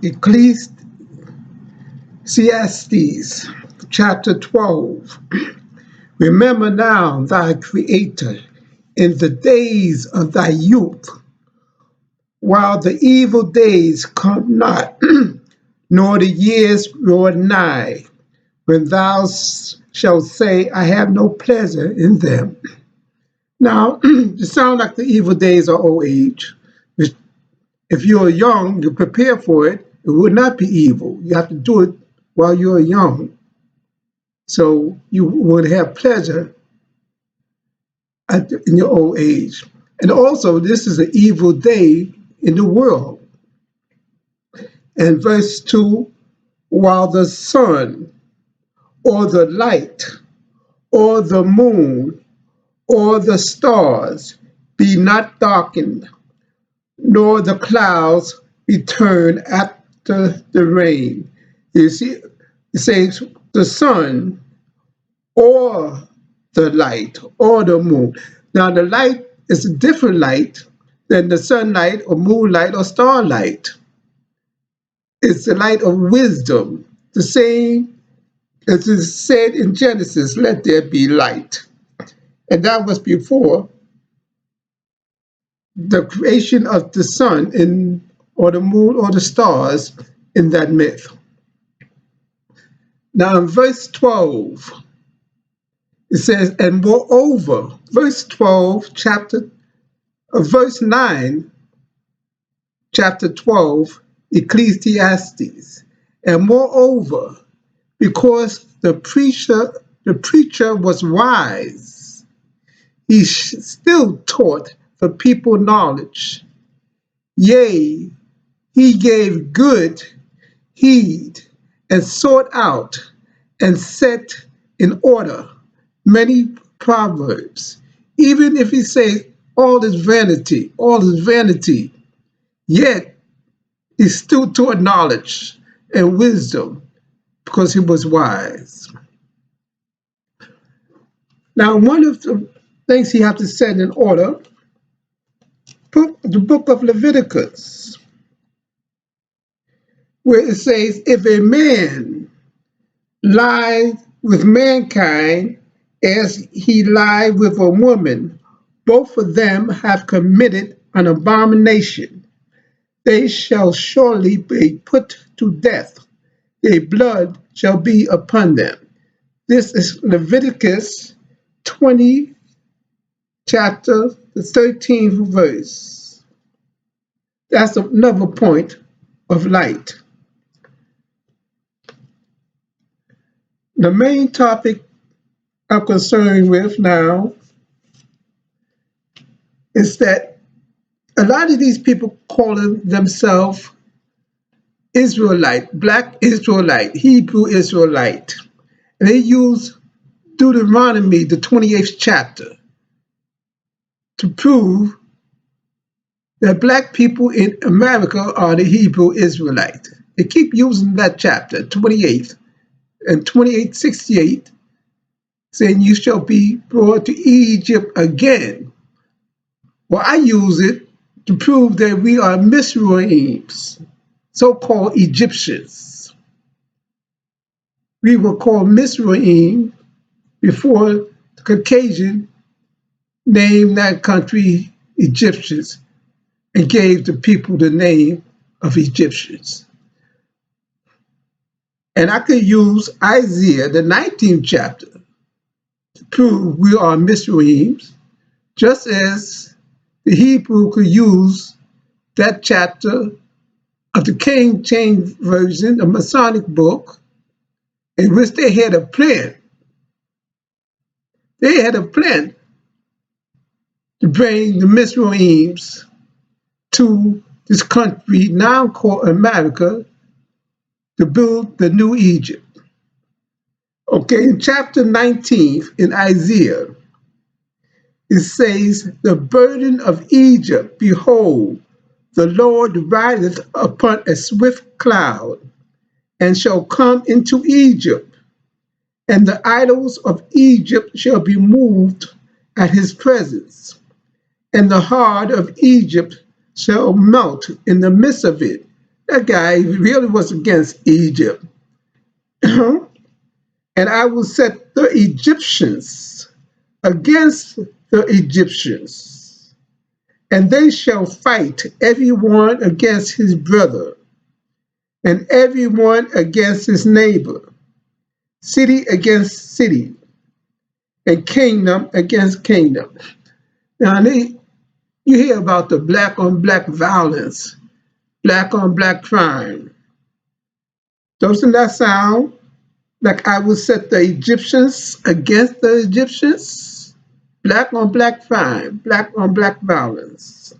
Ecclesiastes chapter 12. Remember now thy Creator in the days of thy youth, while the evil days come not, nor the years draw nigh, when thou shalt say, I have no pleasure in them. Now, it sounds like the evil days are old age. If you're young, you prepare for it, it would not be evil. You have to do it while you're young. So you would have pleasure in your old age. And also, this is an evil day in the world. And verse 2, while the sun or the light or the moon or the stars be not darkened, nor the clouds return after the rain. You see, it says the sun or the light or the moon. Now, the light is a different light than the sunlight or moonlight or starlight. It's the light of wisdom, the same as is said in Genesis, let there be light. And that was before the creation of the sun or the moon or the stars in that myth. Now in verse 12, it says, and moreover, verse 12, verse 9, chapter 12, Ecclesiastes, and moreover, because the preacher was wise, he still taught the people knowledge. Yea, he gave good heed and sought out and set in order many proverbs. Even if he says all is vanity, yet he still taught knowledge and wisdom because he was wise. Now, one of the things he had to set in order, the book of Leviticus, where it says, if a man lie with mankind as he lied with a woman, both of them have committed an abomination. They shall surely be put to death. Their blood shall be upon them. This is Leviticus 20, chapter the 13th verse. That's another point of light. The main topic I'm concerned with now is that a lot of these people calling themselves Israelite, Black Israelite, Hebrew Israelite, and they use Deuteronomy, the 28th chapter, to prove that Black people in America are the Hebrew Israelite. They keep using that chapter, 28th and 2868, saying you shall be brought to Egypt again. Well, I use it to prove that we are Mizraims, so-called Egyptians. We were called Mizraim before the Caucasian named that country Egyptians and gave the people the name of Egyptians. And I could use Isaiah, the 19th chapter, to prove we are Mizraims, just as the Hebrew could use that chapter of the King James Version, the Masonic book, in which they had a plan. They had a plan to bring the Mizraims to this country now called America to build the new Egypt. Okay, in chapter 19 in Isaiah, it says, the burden of Egypt, behold, the Lord rideth upon a swift cloud, and shall come into Egypt, and the idols of Egypt shall be moved at his presence, and the heart of Egypt shall melt in the midst of it. That guy really was against Egypt. And I will set the Egyptians against the Egyptians, and they shall fight every one against his brother, and every one against his neighbor, city against city, and kingdom against kingdom. Now, you hear about the black on black violence, black on black crime. Doesn't that sound like I will set the Egyptians against the Egyptians? Black on black crime, black on black violence.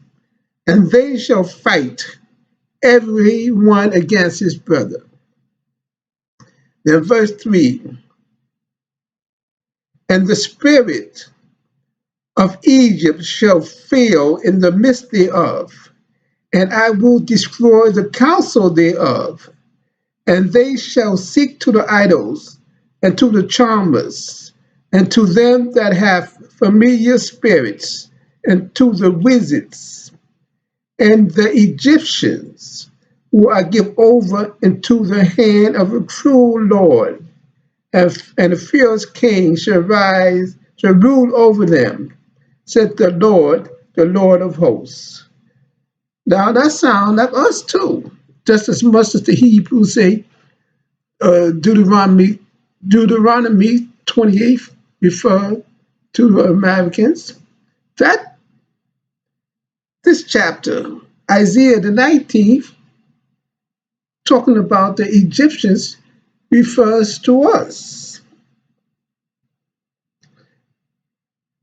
And they shall fight every one against his brother. Then verse 3, and the spirit of Egypt shall fail in the midst thereof, and I will destroy the counsel thereof, and they shall seek to the idols, and to the charmers, and to them that have familiar spirits, and to the wizards, and the Egyptians will I give over into the hand of a cruel Lord, and a fierce king shall rise, shall rule over them, said the Lord of hosts. Now that sounds like us too, just as much as the Hebrews say, Deuteronomy 28 refer to the Americans. That this chapter, Isaiah the 19th, talking about the Egyptians, refers to us.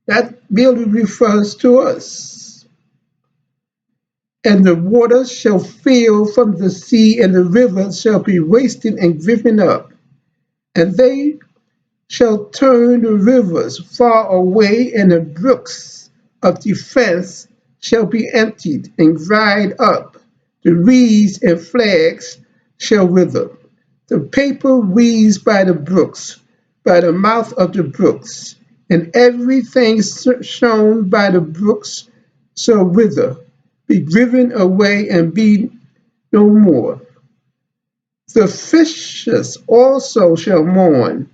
That really refers to us. And the waters shall fail from the sea, and the rivers shall be wasted and driven up. And they shall turn the rivers far away, and the brooks of defense shall be emptied and dried up. The reeds and flags shall wither. The paper weeds by the brooks, by the mouth of the brooks, and everything sown by the brooks shall wither, be driven away and be no more. The fishes also shall mourn,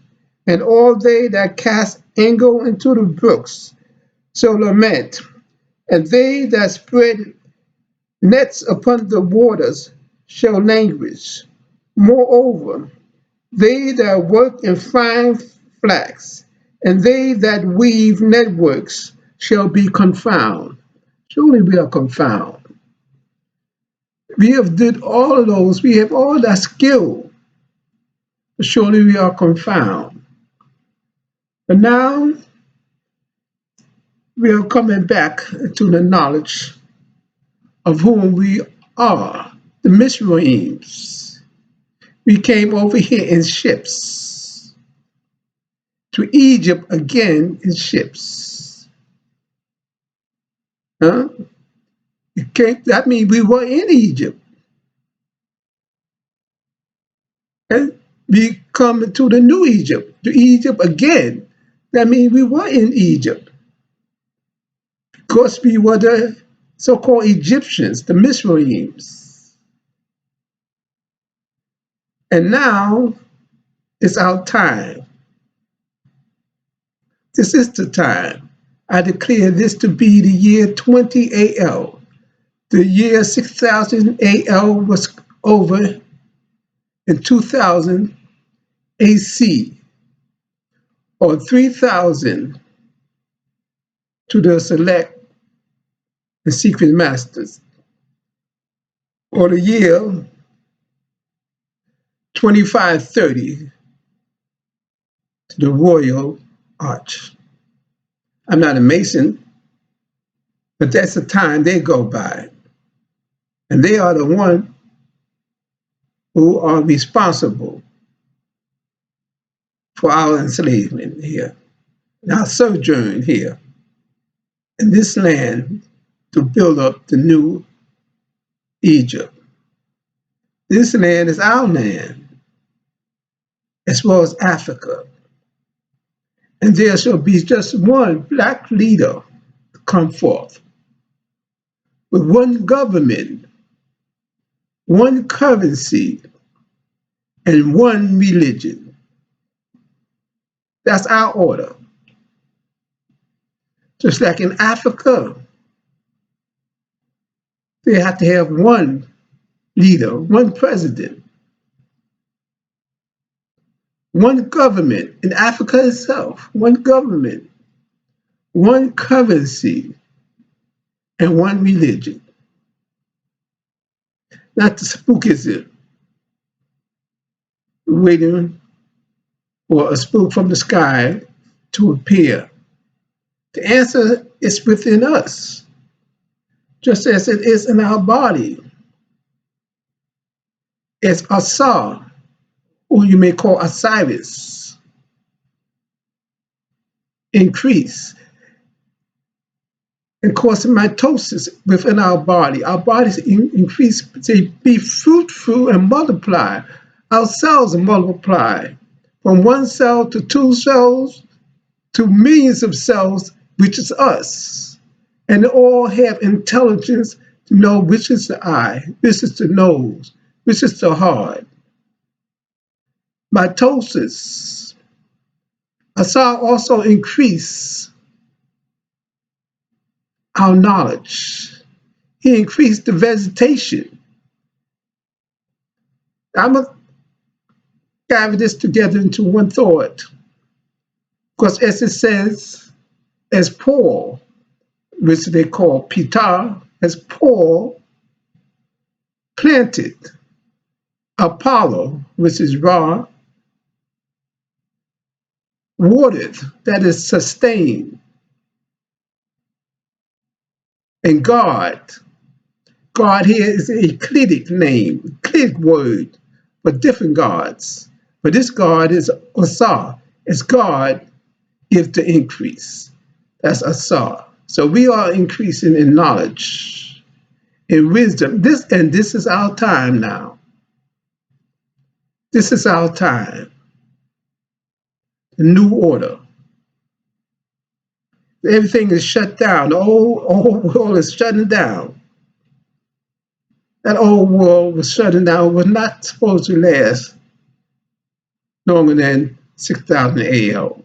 and all they that cast angle into the brooks shall lament, and they that spread nets upon the waters shall languish. Moreover, they that work in fine flax, and they that weave networks shall be confounded. Surely we are confounded. We have did all of those, we have all that skill, but surely we are confounded. But now we are coming back to the knowledge of whom we are, the Mizraims. We came over here in ships, to Egypt again in ships. Huh? That means we were in Egypt. And we come to the new Egypt, to Egypt again. That means we were in Egypt. Because we were the so-called Egyptians, the Mizraims. And now it's our time. This is the time. I declare this to be the year 20 AL. The year 6000 AL was over in 2000 AC, or 3000 to the select and secret masters, or the year 2530 to the royal arch. I'm not a Mason, but that's the time they go by. And they are the one who are responsible for our enslavement here, and our sojourn here in this land to build up the new Egypt. This land is our land, as well as Africa. And there shall be just one black leader to come forth, with one government one currency, and one religion. That's our order. Just like in Africa, they have to have one leader, one president, one government. In Africa itself, one government, one currency, and one religion. Not the spookism, waiting for a spook from the sky to appear. The answer is within us, just as it is in our body. It's Asa, who you may call Osiris, increase and cause mitosis within our body. Our bodies increase, say, be fruitful and multiply. Our cells multiply from one cell to two cells to millions of cells, which is us. And they all have intelligence to know which is the eye, which is the nose, which is the heart. Mitosis. Asa also increase our knowledge. He increased the vegetation. I'm going to gather this together into one thought. Because as it says, as Paul, which they call Peter, as Paul planted, Apollo, which is Ra, watered, that is sustained, and God. God here is a Euclidic name, Euclidic word for different gods. But this God is Asa. As God gives the increase. That's Asa. So we are increasing in knowledge, in wisdom. This is our time now. This is our time. The new order. Everything is shut down. The old world is shutting down. That old world was shutting down. It was not supposed to last longer than 6,000 AO.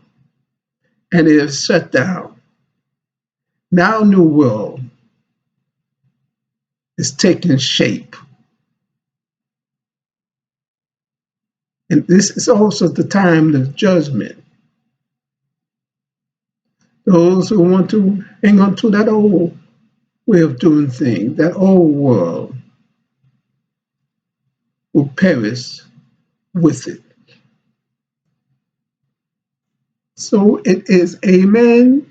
And it is shut down. Now new world is taking shape. And this is also the time of judgment. Those who want to hang on to that old way of doing things, that old world, will perish with it. So it is amen